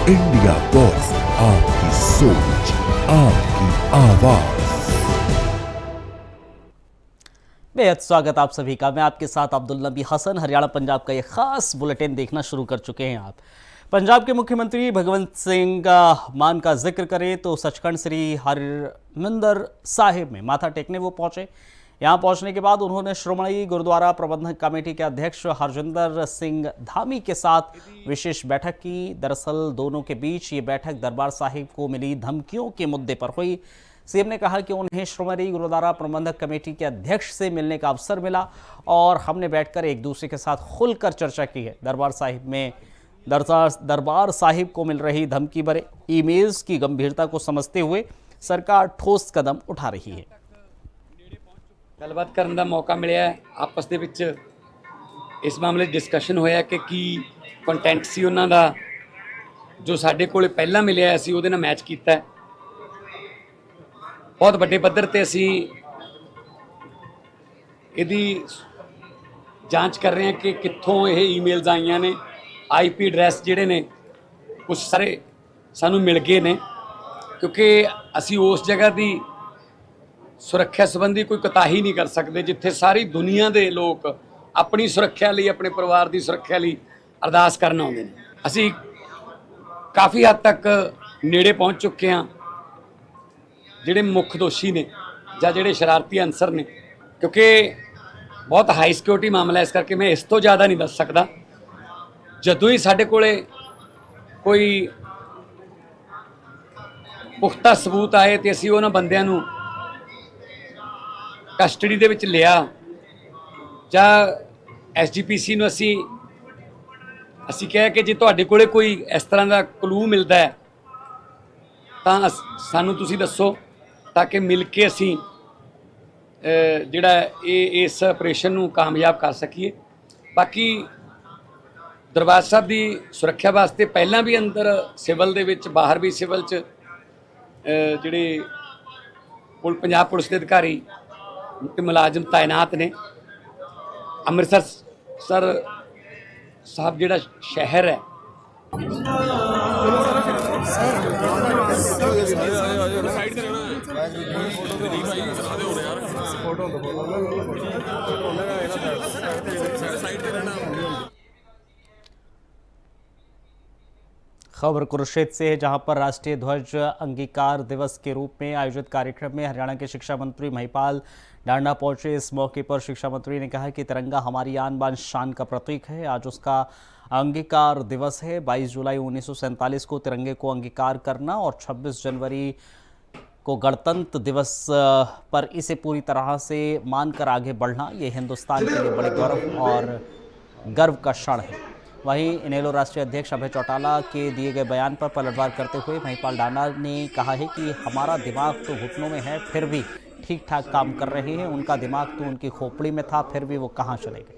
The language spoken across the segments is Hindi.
इंडिया पोस्ट, आपकी सोच, आपकी आवाज। बेहद स्वागत आप सभी का। मैं आपके साथ अब्दुल नबी हसन। हरियाणा पंजाब का ये खास बुलेटिन देखना शुरू कर चुके हैं आप। पंजाब के मुख्यमंत्री भगवंत सिंह मान का जिक्र करें तो सचखंड श्री हरमिंदर साहिब में माथा टेकने वो पहुंचे। यहां पहुंचने के बाद उन्होंने श्रोमणी गुरुद्वारा प्रबंधक कमेटी के अध्यक्ष हरजिंदर सिंह धामी के साथ विशेष बैठक की। दरअसल दोनों के बीच ये बैठक दरबार साहिब को मिली धमकियों के मुद्दे पर हुई। सीएम ने कहा कि उन्हें श्रोमणी गुरुद्वारा प्रबंधक कमेटी के अध्यक्ष से मिलने का अवसर मिला और हमने बैठकर एक दूसरे के साथ खुलकर चर्चा की है। दरबार साहिब को मिल रही धमकी भरे ईमेल्स की गंभीरता को समझते हुए सरकार ठोस कदम उठा रही है। ਗੱਲਬਾਤ ਕਰਨ ਦਾ ਮੌਕਾ ਮਿਲਿਆ ਆਪਸ ਦੇ ਵਿੱਚ ਇਸ ਮਾਮਲੇ ਡਿਸਕਸ਼ਨ ਹੋਇਆ ਕਿ ਕੀ ਕੰਟੈਂਟ ਸੀ ਉਹਨਾਂ ਦਾ ਜੋ ਸਾਡੇ ਕੋਲੇ ਪਹਿਲਾਂ ਮਿਲਿਆ ਸੀ ਉਹਦੇ ਨਾਲ ਮੈਚ ਕੀਤਾ। ਬਹੁਤ ਵੱਡੇ ਪੱਧਰ ਤੇ ਅਸੀਂ ਇਹਦੀ ਜਾਂਚ ਕਰ ਰਹੇ ਹਾਂ ਕਿ ਕਿੱਥੋਂ ਇਹ ਈਮੇਲਸ ਆਈਆਂ ਨੇ। ਆਈਪੀ ਐਡਰੈਸ ਜਿਹੜੇ ਨੇ ਕੁਝ ਸਾਰੇ ਸਾਨੂੰ ਮਿਲ ਗਏ ਨੇ ਕਿਉਂਕਿ ਅਸੀਂ ਉਸ ਜਗ੍ਹਾ ਦੀ ਸੁਰੱਖਿਆ ਸੰਬੰਧੀ ਕੋਈ ਕੋਤਾਹੀ ਨਹੀਂ ਕਰ ਸਕਦੇ ਜਿੱਥੇ ਸਾਰੀ ਦੁਨੀਆ ਦੇ ਲੋਕ ਆਪਣੀ ਸੁਰੱਖਿਆ ਲਈ ਆਪਣੇ ਪਰਿਵਾਰ ਦੀ ਸੁਰੱਖਿਆ ਲਈ ਅਰਦਾਸ ਕਰਨ ਆਉਂਦੇ ਨੇ। ਅਸੀਂ ਕਾਫੀ ਹੱਦ ਤੱਕ ਨੇੜੇ ਪਹੁੰਚ ਚੁੱਕੇ ਹਾਂ ਜਿਹੜੇ ਮੁੱਖ ਦੋਸ਼ੀ ਨੇ ਜਾਂ ਜਿਹੜੇ ਸ਼ਰਾਰਤੀ ਅਨਸਰ ਨੇ ਕਿਉਂਕਿ ਬਹੁਤ ਹਾਈ ਸਿਕਿਉਰਿਟੀ ਮਾਮਲਾ ਇਸ ਕਰਕੇ ਮੈਂ ਇਸ ਤੋਂ ਜ਼ਿਆਦਾ ਨਹੀਂ ਦੱਸ ਸਕਦਾ। ਜਦੋਂ ਹੀ ਸਾਡੇ ਕੋਲੇ ਕੋਈ ਪੁਖਤਾ ਸਬੂਤ ਆਏ ਤੇ ਅਸੀਂ ਉਹਨਾਂ ਬੰਦਿਆਂ ਨੂੰ ਕਸਟਡੀ ਦੇ ਵਿੱਚ ਲਿਆ ਜਾਂ ਐਸਜੀਪੀਸੀ ਨੂੰ ਅਸੀਂ ਕਿਹਾ ਕਿ ਜੇ ਤੁਹਾਡੇ ਕੋਲੇ ਕੋਈ ਇਸ ਤਰ੍ਹਾਂ ਦਾ ਕਲੂ ਮਿਲਦਾ ਹੈ ਤਾਂ ਸਾਨੂੰ ਤੁਸੀਂ ਦੱਸੋ ਤਾਂ ਕਿ ਮਿਲ ਕੇ ਅਸੀਂ ਜਿਹੜਾ ਇਸ ਆਪਰੇਸ਼ਨ ਨੂੰ ਕਾਮਯਾਬ ਕਰ ਸਕੀਏ। ਬਾਕੀ ਦਰਬਾਰ ਸਾਹਿਬ ਦੀ ਸੁਰੱਖਿਆ ਵਾਸਤੇ ਪਹਿਲਾਂ ਵੀ ਅੰਦਰ ਸਿਵਲ ਦੇ ਵਿੱਚ ਬਾਹਰ ਵੀ ਸਿਵਲ 'ਚ ਜਿਹੜੇ ਪੰਜਾਬ ਪੁਲਿਸ ਦੇ ਅਧਿਕਾਰੀ ਤੇ ਮੁਲਾਜ਼ਮ ਤਾਇਨਾਤ ਨੇ। ਅੰਮ੍ਰਿਤਸਰ ਸਾਹਿਬ ਜਿਹੜਾ ਸ਼ਹਿਰ ਹੈ खबर कुरुक्षेत्र से है, जहां पर राष्ट्रीय ध्वज अंगीकार दिवस के रूप में आयोजित कार्यक्रम में हरियाणा के शिक्षा मंत्री महिपाल डांडा पहुंचे। इस मौके पर शिक्षा मंत्री ने कहा कि तिरंगा हमारी आन बान शान का प्रतीक है। आज उसका अंगीकार दिवस है। 22 जुलाई 1947 को तिरंगे को अंगीकार करना और 26 जनवरी को गणतंत्र दिवस पर इसे पूरी तरह से मानकर आगे बढ़ना, ये हिंदुस्तान के लिए बड़े गौरव और गर्व का क्षण है। वहीं इनेलो राष्ट्रीय अध्यक्ष अभय चौटाला के दिए गए बयान पर पलटवार करते हुए महिपाल डांडा ने कहा है कि हमारा दिमाग तो घुटनों में है फिर भी ठीक ठाक काम कर रहे हैं। उनका दिमाग तो उनकी खोपड़ी में था, फिर भी वो कहाँ चले गए।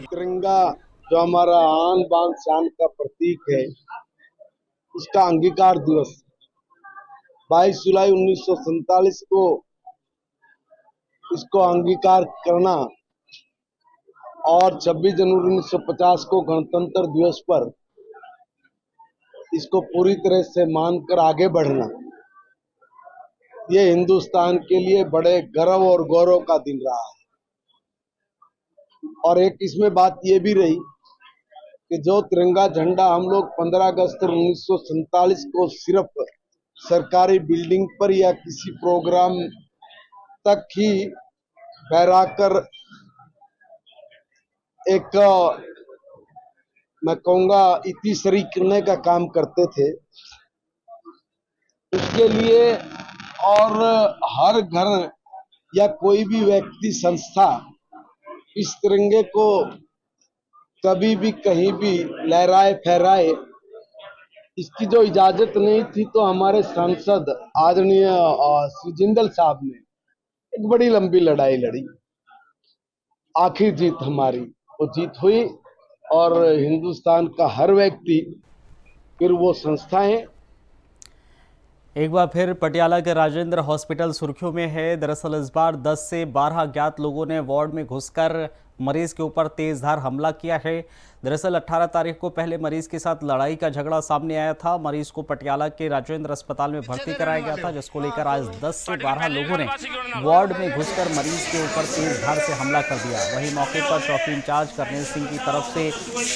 तिरंगा जो हमारा आन बान शान का प्रतीक है, उसका अंगीकार दिवस 22 जुलाई 1947 को इसको अंगीकार करना और 26 जनवरी 1950 को गणतंत्र दिवस पर इसको पूरी तरह से मानकर आगे बढ़ना, ये हिंदुस्तान के लिए बड़े गर्व और गौरव का दिन रहा है। और एक इसमें बात ये भी रही कि जो तिरंगा झंडा हम लोग 15 अगस्त 1947 को सिर्फ सरकारी बिल्डिंग पर या किसी प्रोग्राम तक ही फहराकर एक मैं कहूँगा इतिश्री करने का काम करते थे, उसके लिए और हर घर या कोई भी व्यक्ति संस्था इस तिरंगे को कभी भी कहीं भी लहराए फहराए, इसकी जो इजाजत नहीं थी तो हमारे सांसद आदरणीय श्री जिंदल साहब ने एक बड़ी लंबी लड़ाई लड़ी। आखिर जीत हमारी वो जीत हुई और हिंदुस्तान का हर व्यक्ति फिर वो संस्थाएं। एक बार फिर पटियाला के राजेंद्र हॉस्पिटल सुर्खियों में है। दरअसल इस बार 10 से 12 अज्ञात लोगों ने वार्ड में घुसकर मरीज के ऊपर तेजधार हमला किया है। दरअसल 18 तारीख को पहले मरीज के साथ लड़ाई का झगड़ा सामने आया था। मरीज को पटियाला के राजेंद्र अस्पताल में भर्ती कराया गया था, जिसको लेकर आज 10 से 12 लोगों ने वार्ड में घुसकर मरीज के ऊपर तेज धार से हमला कर दिया। वहीं मौके पर चौकी इंचार्ज करनेल सिंह की तरफ से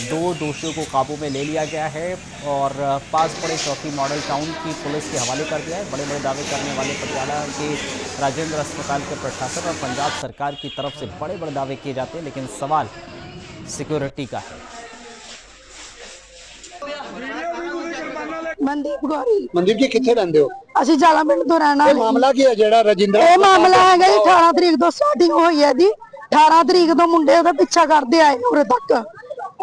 2 दोषियों को काबू में ले लिया गया है और पास पड़े चौकी मॉडल टाउन की पुलिस के हवाले कर दिया है। बड़े बड़े दावे करने वाले पटियाला के राजेंद्र अस्पताल के प्रशासन और पंजाब सरकार की तरफ से बड़े बड़े दावे किए जाते हैं, लेकिन सवाल सिक्योरिटी का है। मनदीप गौरी। मनदीप जी किथे रहंदे हो? ਅਸੀਂ ਜਾਲਾ ਪਿੰਡ ਤੋਂ ਰਹਿਣ ਵਾਲੇ। ਮਾਮਲਾ ਕੀ ਹੈ ਜਿਹੜਾ ਰਜਿੰਦਰ? ਇਹ ਮਾਮਲਾ ਹੈਗਾ ਜੀ 18 ਤਰੀਕ ਤੋਂ ਸਟਾਰਟਿੰਗ ਹੋਈ ਹੈ ਜੀ। 18 ਤਰੀਕ ਤੋਂ ਮੁੰਡੇ ਉਹਦਾ ਪਿੱਛਾ ਕਰਦੇ ਆਏ ਉਰੇ ਤੱਕ।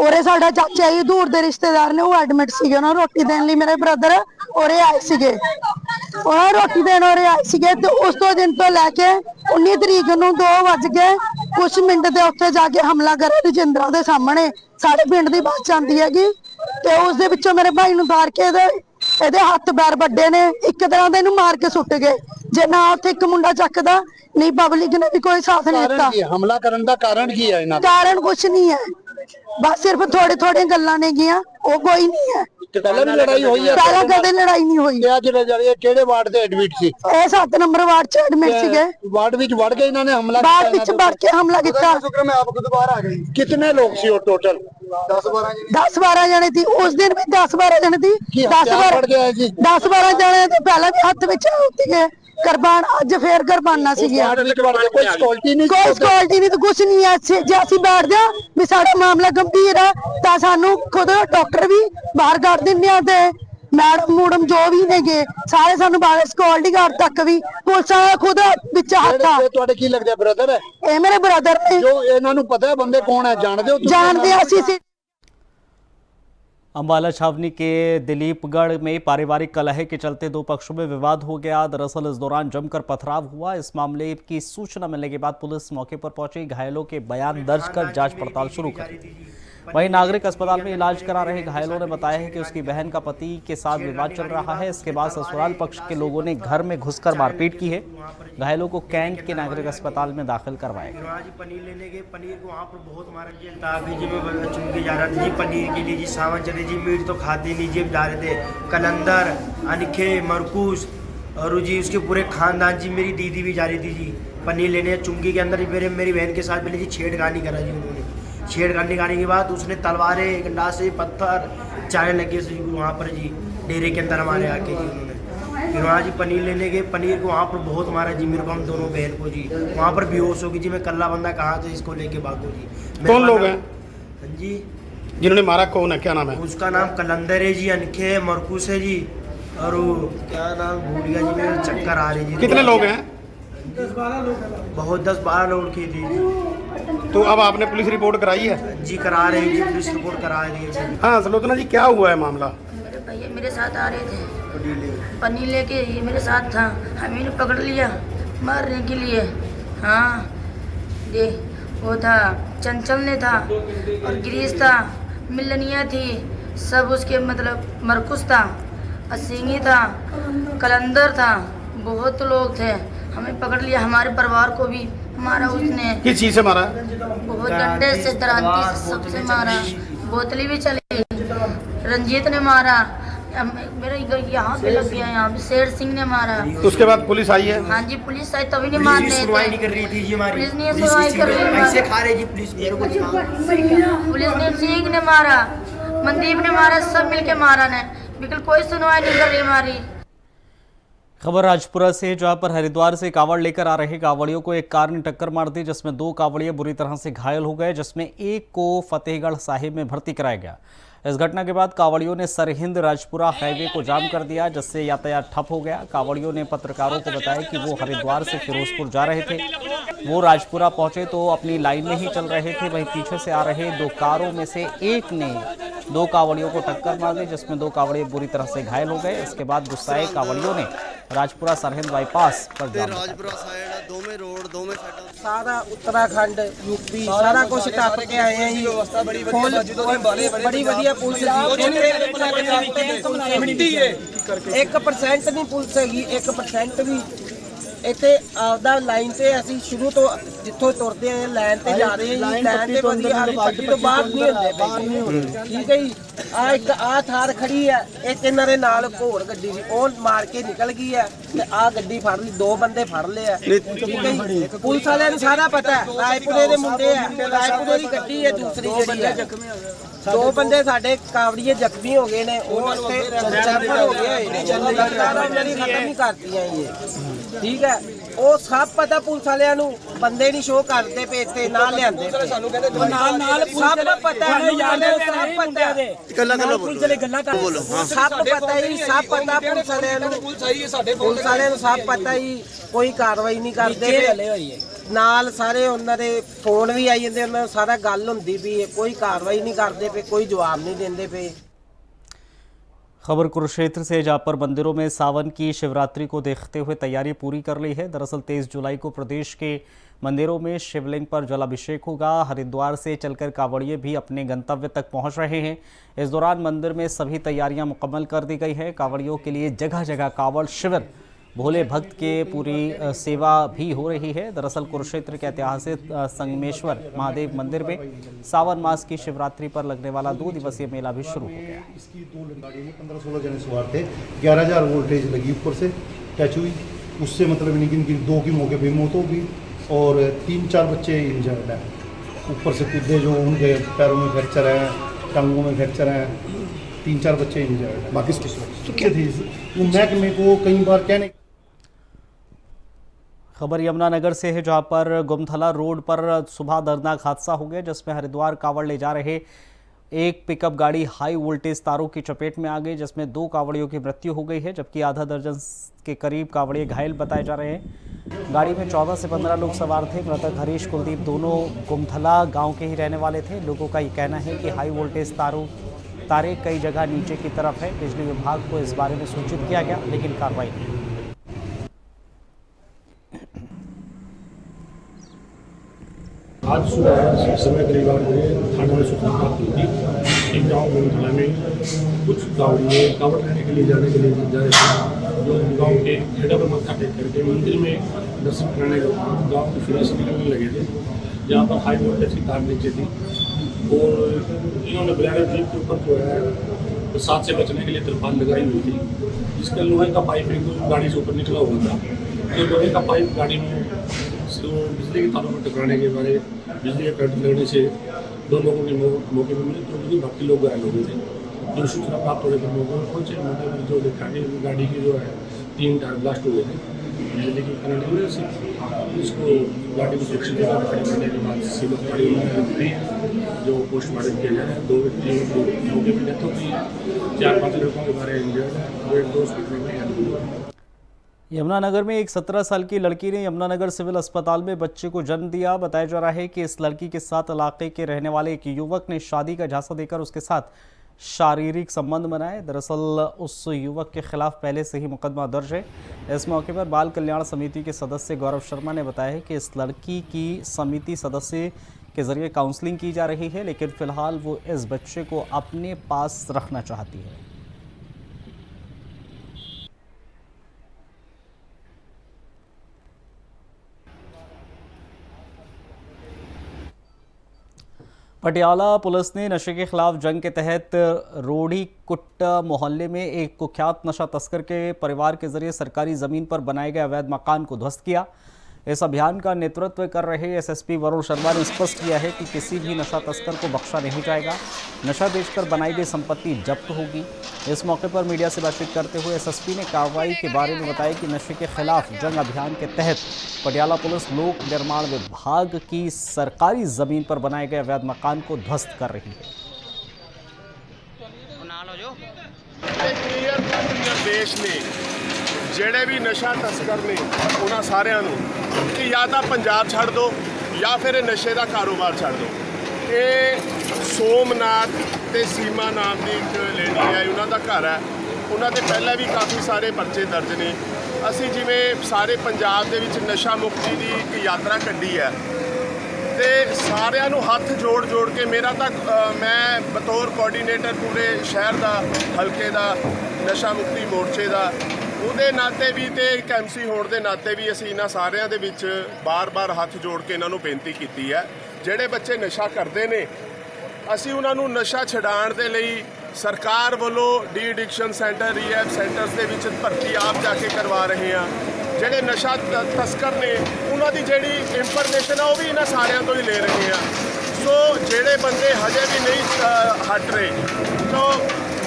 ਉਰੇ ਸਾਡਾ ਚਾਚਾ ਜੀ ਦੂਰ ਦੇ ਰਿਸ਼ਤੇਦਾਰ ਨੇ, ਉਹ ਐਡਮਿਟ ਸੀਗੇ, ਉਹਨਾਂ ਨੂੰ ਰੋਟੀ ਦੇਣ ਲਈ ਮੇਰੇ ਬ੍ਰਦਰ ਉਰੇ ਆਏ ਸੀਗੇ। ਉਹਨਾਂ ਰੋਟੀ ਦੇਣ ਉਰੇ ਆਏ ਸੀਗੇ ਤੇ ਉਸ ਤੋਂ ਦਿਨ ਤੋਂ ਲੈ ਕੇ 19 ਤਰੀਕ ਨੂੰ 2 ਵਜ ਕੇ ਕੁਝ ਮਿੰਟ ਦੇ ਉੱਥੇ ਜਾ ਕੇ ਹਮਲਾ ਕਰਿਆ ਰਜਿੰਦਰਾ ਦੇ ਸਾਹਮਣੇ। ਸਾਡੇ ਪਿੰਡ ਦੀ ਬਾਤ ਜਾਂਦੀ ਹੈਗੀ ਤੇ ਉਸ ਦੇ ਵਿੱਚੋਂ ਮੇਰੇ ਭਾਈ ਨੂੰ ਧਾਰ ਕੇ ਇਹਦੇ ਹੱਥ ਪੈਰ ਵੱਡੇ ਨੇ, ਇੱਕ ਤਰ੍ਹਾਂ ਦੇ ਇਹਨੂੰ ਮਾਰ ਕੇ ਸੁੱਟ ਗਏ। ਜੇ ਨਾ ਉੱਥੇ ਇੱਕ ਮੁੰਡਾ ਚੱਕਦਾ ਨਹੀਂ, ਪਬਲਿਕ ਨੇ ਵੀ ਕੋਈ ਸਾਥ ਨਹੀਂ ਦਿੱਤਾ। ਹਮਲਾ ਕਰਨ ਦਾ ਕਾਰਨ ਕੀ ਹੈ ਇਹਨਾਂ ਦਾ? ਕਾਰਨ ਕੁਛ ਨਹੀਂ ਹੈ, ਬਸ ਸਿਰਫ ਥੋੜੇ ਥੋੜੇ ਗੱਲਾਂ ਨੇ ਗੀਆਂ, ਉਹ ਕੋਈ ਨਹੀਂ ਹੈ। ਪਹਿਲਾਂ ਵੀ ਲੜਾਈ ਹੋਈ ਹੈ? ਪਹਿਲਾਂ ਕਦੇ ਲੜਾਈ ਨਹੀਂ ਹੋਈ। ਅੱਜ ਜਿਹੜੇ ਕਿਹੜੇ ਵਾਰਡ ਦੇ ਐਡਮਿਟ ਸੀ? ਇਹ 7 ਨੰਬਰ ਵਾਰਡ 'ਚ ਐਡਮਿਟ ਸੀਗੇ। ਵਾਰਡ ਵਿੱਚ ਵੜ ਕੇ ਇਹਨਾਂ ਨੇ ਹਮਲਾ ਕੀਤਾ? ਵਾਰਡ ਵਿੱਚ ਵੜ ਕੇ ਹਮਲਾ ਕੀਤਾ। ਮੈਂ ਆਪ ਖੁਦ ਬਾਹਰ ਆ ਗਈ। ਕਿੰਨੇ ਲੋਕ ਸੀ ਉਹ ਟੋਟਲ? 10-12 ਜਣੇ ਸੀ ਉਸ ਦਿਨ ਵੀ। 10-12 ਜਣੇ ਸੀ। 10-12 ਜਣੇ ਤੋਂ ਪਹਿਲਾਂ ਵੀ ਹੱਥ ਵਿੱਚ ਸੀਗੇ ਕੁਰਬਾਨ, ਅੱਜ ਫੇਰ ਕੁਰਬਾਨਾ ਸੀਗੇ। ਕੋਈ ਸਕਿਉਰਟੀ ਨਹੀਂ, ਕੋਈ ਸਕਿਉਰਟੀ ਨਹੀਂ, ਕੁਛ ਨਹੀਂ ਹੈ। ਜੇ ਅਸੀਂ ਬੈਠ ਜਾ ਵੀ ਸਾਡਾ ਮਾਮਲਾ ਗੰਭੀਰ ਹੈ ਤਾਂ ਸਾਨੂੰ ਖੁਦ ਡਾਕਟਰ ਵੀ ਬਾਹਰ ਕੱਢ ਦਿੰਦੇ ਆ ਤੇ ਮੈਡਮ ਜੋ ਵੀ ਨੇਗੇ ਸਾਰੇ ਸਾਨੂੰ ਬਾਹਰ, ਸਕਿਉਰਟੀ ਗਾਰਡ ਤੱਕ ਵੀ ਪੁਲਿਸ ਵਾਲਾ ਖੁਦ ਵਿੱਚ ਹੱਥ ਆ। ਤੁਹਾਡੇ ਕੀ ਲੱਗਦਾ ਬ੍ਰਦਰ ਹੈ? ਇਹ ਮੇਰੇ ਬ੍ਰਦਰ ਨੇ। ਜੋ ਇਹਨਾਂ ਨੂੰ ਪਤਾ ਹੈ ਬੰਦੇ ਕੌਣ ਹੈ? ਜਾਣਦੇ ਹੋ? ਜਾਣਦੇ ਅਸੀਂ। अंबाला छावनी के दिलीपगढ़ में पारिवारिक कलह के चलते 2 पक्षों में विवाद हो गया। दरअसल इस दौरान जमकर पथराव हुआ। इस मामले की सूचना मिलने के बाद पुलिस मौके पर पहुंची, घायलों के बयान दर्ज कर जांच पड़ताल शुरू कर दी। वहीं नागरिक अस्पताल में इलाज करा रहे घायलों ने बताया है कि उसकी बहन का पति के साथ विवाद चल रहा है। इसके बाद ससुराल पक्ष के लोगों ने घर में घुसकर मारपीट की है। घायलों को कैंट के नागरिक अस्पताल में दाखिल करवाया गया। पनीर लेने गए, पनीर को वहाँ पर बहुत मारा गया जी। मैं चुन के जा रहा था जी पनीर के लिए जी, सावन चले जी, मीट तो खाते नहीं जी, जा रहे थे। कलंदर, अनखे, मरकूस और जी उसके पूरे खानदान जी। मेरी दीदी भी जा रही थी जी पनीर लेने। चुंगी के अंदर मेरी बहन के साथ पहले जी छेड़खानी करा जी उन्होंने। छेड़खानी करने के बाद उसने तलवारें, गंडासे, पत्थर चाय लगे वहाँ पर जी डेरे के अंदर हमारे आके जी उन्होंने। फिर वहाँ जी पनीर लेने गए, पनीर को वहाँ पर बहुत मारा जी मेरे को, हम दोनों बहन को जी। वहाँ पर बेहोश होगी जी। मैं कल्ला बंदा कहाँ से इसको लेके भागो जी। कौन लोग हैं जी जिन्होंने मारा? कौन है, क्या नाम है? उसका नाम कलंदर है जी, अनखे है, मरकूस है जी, और क्या नाम भूल गया जी, मेरे चक्कर आ रही जी। कितने लोग हैं? 10-12 लोग, बहुत 10-12 लोग की थी। तो अब आपने पुलिस रिपोर्ट कराई है? जी करा रहे हैं जी, पुलिस रिपोर्ट करा रही है। हाँ सलोचना जी, क्या हुआ है मामला? मेरे भैया मेरे साथ आ रहे थे, पनीर लेके ये मेरे साथ था, हमें ने पकड़ लिया मारने के लिए। हाँ ये वो था, चंचल ने था और गिरीश था, मिलनिया थी, सब उसके मतलब मरकुस था, असिंगी था, कलंदर था, बहुत लोग थे। हमें पकड़ लिया, हमारे परिवार को भी मारा उसने। किस चीज से मारा? बहुत डंडे से, दरांती से, सबसे मारा। बोतली भी चली, रंजीत ने मारा, मेरे यहाँ पे लग गया, यहाँ पे शेर सिंह ने मारा। उसके बाद पुलिस आई है? हाँ जी पुलिस आई, तभी नहीं मारने सुनवाई नहीं कर रही थी जी हमारी। पुलिस नहीं सुनवाई कर रही थी, ऐसे खा रहे जी पुलिस मेरे को। पुलिस ने, सिंह ने मारा, मनदीप ने मारा, सब मिलके मारा ने, बिल्कुल कोई सुनवाई नहीं कर रही हमारी। खबर राजपुरा से, जहां पर हरिद्वार से कावड़ लेकर आ रहे कावड़ियों को एक कार ने टक्कर मार दी, जिसमें 2 कावड़िए बुरी तरह से घायल हो गए, जिसमें एक को फतेहगढ़ साहिब में भर्ती कराया गया। इस घटना के बाद कावड़ियों ने सरहिंद राजपुरा हाईवे को जाम कर दिया, जिससे यातायात ठप हो गया। कावड़ियों ने पत्रकारों को बताया कि वो हरिद्वार से फिरोजपुर जा रहे थे। वो राजपुरा पहुंचे तो अपनी लाइन में ही चल रहे थे। वहीं पीछे से आ रहे 2 कारों में से एक ने 2 कावड़ियों को टक्कर मार दी, जिसमें 2 कावड़िए बुरी तरह से घायल हो गए। इसके बाद गुस्साए कावड़ियों ने राजपुरा सरहिंद बाईपास पर सारा उत्तराखंड, यूपी, सारा कुछ टप के आए हैं जी। बड़ी वधिया पुलिस 1% नहीं पुलिस हैगी, 1% भी ਇੱਥੇ ਆਪਦਾ ਲਾਈਨ ਤੇ ਅਸੀਂ ਸ਼ੁਰੂ ਤੋਂ ਜਿੱਥੋਂ ਤੁਰਦੇ ਆਏ ਲਾਈਨ ਤੇ ਜਾ ਰਹੇ ਹਾਂ ਜੀ। ਲਾਈਨ ਤੇ ਵਧੀਆ ਆਲੀ ਪੱਟੀ ਤੋਂ ਬਾਹਰ ਨਹੀਂ ਹੁੰਦੇ ਪਏ, ਠੀਕ ਹੈ ਜੀ। ਆ ਇੱਕ ਆ ਥਾਰ ਖੜੀ ਹੈ, ਇੱਕ ਇਹਨਾਂ ਦੇ ਨਾਲ ਘੋੜ ਗੱਡੀ ਸੀ, ਉਹ ਮਾਰ ਕੇ ਨਿਕਲ ਗਈ ਹੈ ਤੇ ਆ ਗੱਡੀ ਫੜ ਲਈ, 2 ਬੰਦੇ ਫੜ ਲਏ ਆ, ਠੀਕ ਹੈ ਜੀ। ਪੁਲਿਸ ਵਾਲਿਆਂ ਨੂੰ ਸਾਰਾ ਪਤਾ ਹੈ, ਰਾਏਪੁਰੇ ਦੇ ਮੁੰਡੇ ਆ, ਰਾਏਪੁਰੇ ਦੀ ਗੱਡੀ ਹੈ ਦੂਸਰੀ ਜਿਹੜੀ ਹੈ। 2 ਬੰਦੇ ਸਾਡੇ ਕਾਵੜੀਏ ਜ਼ਖਮੀ ਹੋ ਗਏ ਨੇ, ਉਹ ਉੱਥੇ ਚੰਚਲਪੁਰ ਹੋ ਗਏ ਨੇ, ਲਗਾਤਾਰ ਉਹਨਾਂ ਦੀ ਖਤਮ ਹੀ ਕਰਤੀਆਂ ਇਹ, ਠੀਕ ਹੈ। ਉਹ ਸਭ ਪਤਾ ਪੁਲਿਸ ਵਾਲਿਆਂ ਨੂੰ, ਬੰਦੇ ਨਹੀਂ ਸ਼ੋਅ ਕਰਦੇ ਪਏ ਇੱਥੇ, ਨਾ ਲਿਆਂਦੇ ਪਏ, ਨਾਲ ਸਭ ਪਤਾ ਹੈ, ਸਭ ਪਤਾ ਹੈ, ਸਭ ਪਤਾ ਹੀ, ਸਭ ਪਤਾ ਪੁਲਿਸ ਵਾਲਿਆਂ ਨੂੰ, ਪੁਲਿਸ ਵਾਲਿਆਂ ਨੂੰ ਸਭ ਪਤਾ ਹੀ, ਕੋਈ ਕਾਰਵਾਈ ਨਹੀਂ ਕਰਦੇ ਪਏ। ਨਾਲ ਸਾਰੇ ਉਹਨਾਂ ਦੇ ਫੋਨ ਵੀ ਆਈ ਜਾਂਦੇ, ਉਹਨਾਂ ਨਾਲ ਸਾਰਾ ਗੱਲ ਹੁੰਦੀ ਪਈ ਹੈ, ਕੋਈ ਕਾਰਵਾਈ नहीं करते पे, कोई जवाब नहीं देते पे। खबर कुरुक्षेत्र से, जहां पर मंदिरों में सावन की शिवरात्रि को देखते हुए तैयारी पूरी कर ली है। दरअसल 23 जुलाई को प्रदेश के मंदिरों में शिवलिंग पर जलाभिषेक होगा। हरिद्वार से चलकर कांवड़िए भी अपने गंतव्य तक पहुंच रहे हैं। इस दौरान मंदिर में सभी तैयारियां मुकम्मल कर दी गई हैं। कांवड़ियों के लिए जगह जगह कांवड़ शिविर, भोले भक्त के पूरी सेवा भी हो रही है। दरअसल कुरुक्षेत्र के ऐतिहासिक संगमेश्वर महादेव मंदिर में सावन मास की शिवरात्रि पर लगने वाला 2 दिवसीय मेला भी शुरू हो गया। इसकी 2 गाड़ियों में 15-16 जने सवार थे। 11,000 वोल्टेज लगी ऊपर से टच हुई, उससे मतलब इनकी 2 की मौके पर मौत होगी और 3-4 बच्चे इंजर्ड हैं। ऊपर से कूदे जो, उनके पैरों में फ्रैक्चर है, टांगों में फ्रैक्चर है, 3-4 बच्चे इंजर्ड हैं। बाकी चुके थे वो महकमे को कई बार कहने। खबर यमुनानगर से है, जहां पर गुमथला रोड पर सुबह दर्दनाक हादसा हो गया, जिसमें हरिद्वार कांवड़ ले जा रहे एक पिकअप गाड़ी हाई वोल्टेज तारों की चपेट में आ गई, जिसमें 2 कांवड़ियों की मृत्यु हो गई है, जबकि आधा दर्जन के करीब कांवड़िए घायल बताए जा रहे हैं। गाड़ी में 14 से 15 लोग सवार थे। मृतक हरीश कुलदीप दोनों गुमथला गाँव के ही रहने वाले थे। लोगों का ये कहना है कि हाई वोल्टेज तारे कई जगह नीचे की तरफ है। बिजली विभाग को इस बारे में सूचित किया गया, लेकिन कार्रवाई नहीं। आज सुबह समय करीब 8 बजे थाना में सूचना प्राप्त हुई थी कि गाँव गुमथला में कुछ कांवड़िए कांवड़ लेने के लिए जाने के लिए जा रहे थे, जो गाँव के हेडा पर मत्था टेक करके मंदिर में दर्शन करने के बाद गाँव की फिर से निकलने लगे थे, जहाँ पर हाई वोल्टेज की तार नीचे थी और इन्होंने बलैरो जीप के ऊपर जो है बरसात से बचने के लिए तिरपाल लगाई हुई थी, जिसका लोहे का पाइप एक गाड़ी से ऊपर निकला हुआ था। तो लोहे का पाइप गाड़ी में बिजली के तारों पर टकराने के बाद बिजली का करंट लगने से 2 लोगों की मौके पर मिली, तो बाकी लोग घायल हो गए थे। जो सूचना प्राप्त होने पर मौके पर पहुँचे, मौके पर जो देखा कि गाड़ी की जो है 3 टायर ब्लास्ट हुए थे बिजली की करंट लगने से। इसको गाड़ी को सुरक्षित जगह खड़ी करने के बाद सीमित गाड़ी रखी है, जो पोस्टमार्टम किया जाए। 2 व्यक्तियों की मौके पर डेथ हो गई है, 4-5 लड़कों के बारे में इंजर्ड है, वो 1-2 हॉस्पिटल में एडमिट हुए हैं। यमुनानगर में एक 17 साल की लड़की ने यमुनानगर सिविल अस्पताल में बच्चे को जन्म दिया। बताया जा रहा है कि इस लड़की के साथ इलाके के रहने वाले एक युवक ने शादी का झांसा देकर उसके साथ शारीरिक संबंध बनाए। दरअसल उस युवक के खिलाफ पहले से ही मुकदमा दर्ज है। इस मौके पर बाल कल्याण समिति के सदस्य गौरव शर्मा ने बताया कि इस लड़की की समिति सदस्य के जरिए काउंसलिंग की जा रही है, लेकिन फिलहाल वो इस बच्चे को अपने पास रखना चाहती है। पटियाला पुलिस ने नशे के खिलाफ जंग के तहत रोड़ी कुट्टा मोहल्ले में एक कुख्यात नशा तस्कर के परिवार के जरिए सरकारी ज़मीन पर बनाए गए अवैध मकान को ध्वस्त किया। इस अभियान का नेतृत्व कर रहे एसएसपी वरुण शर्मा ने स्पष्ट किया है कि किसी भी नशा तस्कर को बख्शा नहीं जाएगा। नशा बेचकर बनाई गई संपत्ति जब्त होगी। इस मौके पर मीडिया से बातचीत करते हुए एसएसपी ने कार्रवाई के बारे में बताया कि नशे के खिलाफ जंग अभियान के तहत पटियाला पुलिस लोक निर्माण विभाग की सरकारी ज़मीन पर बनाए गए अवैध मकान को ध्वस्त कर रही है। देश ने ਜਿਹੜੇ ਵੀ ਨਸ਼ਾ ਤਸਕਰ ਨੇ ਉਹਨਾਂ ਸਾਰਿਆਂ ਨੂੰ ਕਿ ਜਾਂ ਤਾਂ ਪੰਜਾਬ ਛੱਡ ਦਿਓ ਜਾਂ ਫਿਰ ਇਹ ਨਸ਼ੇ ਦਾ ਕਾਰੋਬਾਰ ਛੱਡ ਦਿਓ। ਇਹ ਸੋਮਨਾਥ ਤੇ ਸੀਮਾ ਨਾਮ ਦੀ ਇੱਕ ਲੇਡੀ ਹੈ, ਉਹਨਾਂ ਦਾ ਘਰ ਹੈ, ਉਹਨਾਂ ਦੇ ਪਹਿਲਾਂ ਵੀ ਕਾਫੀ ਸਾਰੇ ਪਰਚੇ ਦਰਜ ਨੇ। ਅਸੀਂ ਜਿਵੇਂ ਸਾਰੇ ਪੰਜਾਬ ਦੇ ਵਿੱਚ ਨਸ਼ਾ ਮੁਕਤੀ ਦੀ ਇੱਕ ਯਾਤਰਾ ਕੱਢੀ ਹੈ ਤੇ ਸਾਰਿਆਂ ਨੂੰ ਹੱਥ ਜੋੜ ਕੇ ਮੇਰਾ ਤਾਂ ਮੈਂ ਬਤੌਰ ਕੋਆਰਡੀਨੇਟਰ ਪੂਰੇ ਸ਼ਹਿਰ ਦਾ ਹਲਕੇ ਦਾ ਨਸ਼ਾ ਮੁਕਤੀ ਮੋਰਚੇ ਦਾ ਉਹਦੇ ਨਾਤੇ ਵੀ ਤੇ ਇੱਕ ਐਮਸੀ ਹੋਣ ਦੇ ਨਾਤੇ ਵੀ ਅਸੀਂ ਇਹਨਾਂ ਸਾਰਿਆਂ ਦੇ ਵਿੱਚ ਬਾਰ-ਬਾਰ ਹੱਥ ਜੋੜ ਕੇ ਇਹਨਾਂ ਨੂੰ ਬੇਨਤੀ ਕੀਤੀ ਹੈ, ਜਿਹੜੇ ਬੱਚੇ ਨਸ਼ਾ ਕਰਦੇ ਨੇ ਅਸੀਂ ਉਹਨਾਂ ਨੂੰ ਨਸ਼ਾ ਛਡਾਉਣ ਦੇ ਲਈ ਸਰਕਾਰ ਵੱਲੋਂ de addiction centre, rehab centres ਦੇ ਵਿੱਚ ਭਰਤੀ ਆਪ ਜਾ ਕੇ ਕਰਵਾ ਰਹੇ ਹਾਂ। ਜਿਹੜੇ ਨਸ਼ਾ ਤਸਕਰ ਨੇ ਉਹਨਾਂ ਦੀ ਜਿਹੜੀ ਇਨਫੋਰਮੇਸ਼ਨ ਆ ਉਹ ਵੀ ਇਹਨਾਂ ਸਾਰਿਆਂ ਤੋਂ ਹੀ ਲੈ ਰਹੇ ਹਾਂ। ਸੋ ਜਿਹੜੇ ਬੰਦੇ ਹਜੇ ਵੀ ਨਹੀਂ ਹਟ ਰਹੇ, ਤਾਂ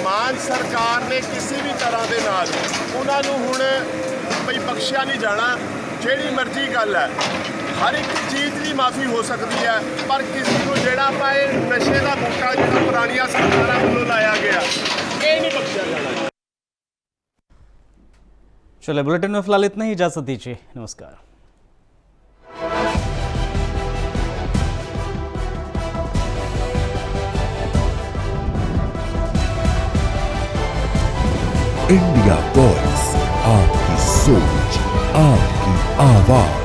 ਮਾਨ ਸਰਕਾਰ ਨੇ ਕਿਸੇ ਵੀ ਤਰ੍ਹਾਂ ਦੇ ਨਾਲ ਉਹਨਾਂ ਨੂੰ ਹੁਣ ਬਈ ਬਖਸ਼ਿਆ ਨਹੀਂ ਜਾਣਾ। ਜਿਹੜੀ ਮਰਜ਼ੀ ਗੱਲ ਹੈ, ਹਰ ਇੱਕ ਚੀਜ਼ ਦੀ ਮਾਫੀ ਹੋ ਸਕਦੀ ਹੈ, ਪਰ ਕਿਸੇ ਨੂੰ ਜਿਹੜਾ ਪਾਏ ਨਸ਼ੇ ਦਾ ਬੂਟਾ ਜਿਹੜਾ ਪੁਰਾਣੀਆਂ ਸਰਕਾਰਾਂ ਵੱਲੋਂ ਲਾਇਆ ਗਿਆ, ਇਹ नहीं बख्शा जाना। चलिए बुलेटिन में फिलहाल इतना ही, इजाजत दीजिए, नमस्कार। इंडिया वॉइस, आपकी सोच, आपकी आवाज।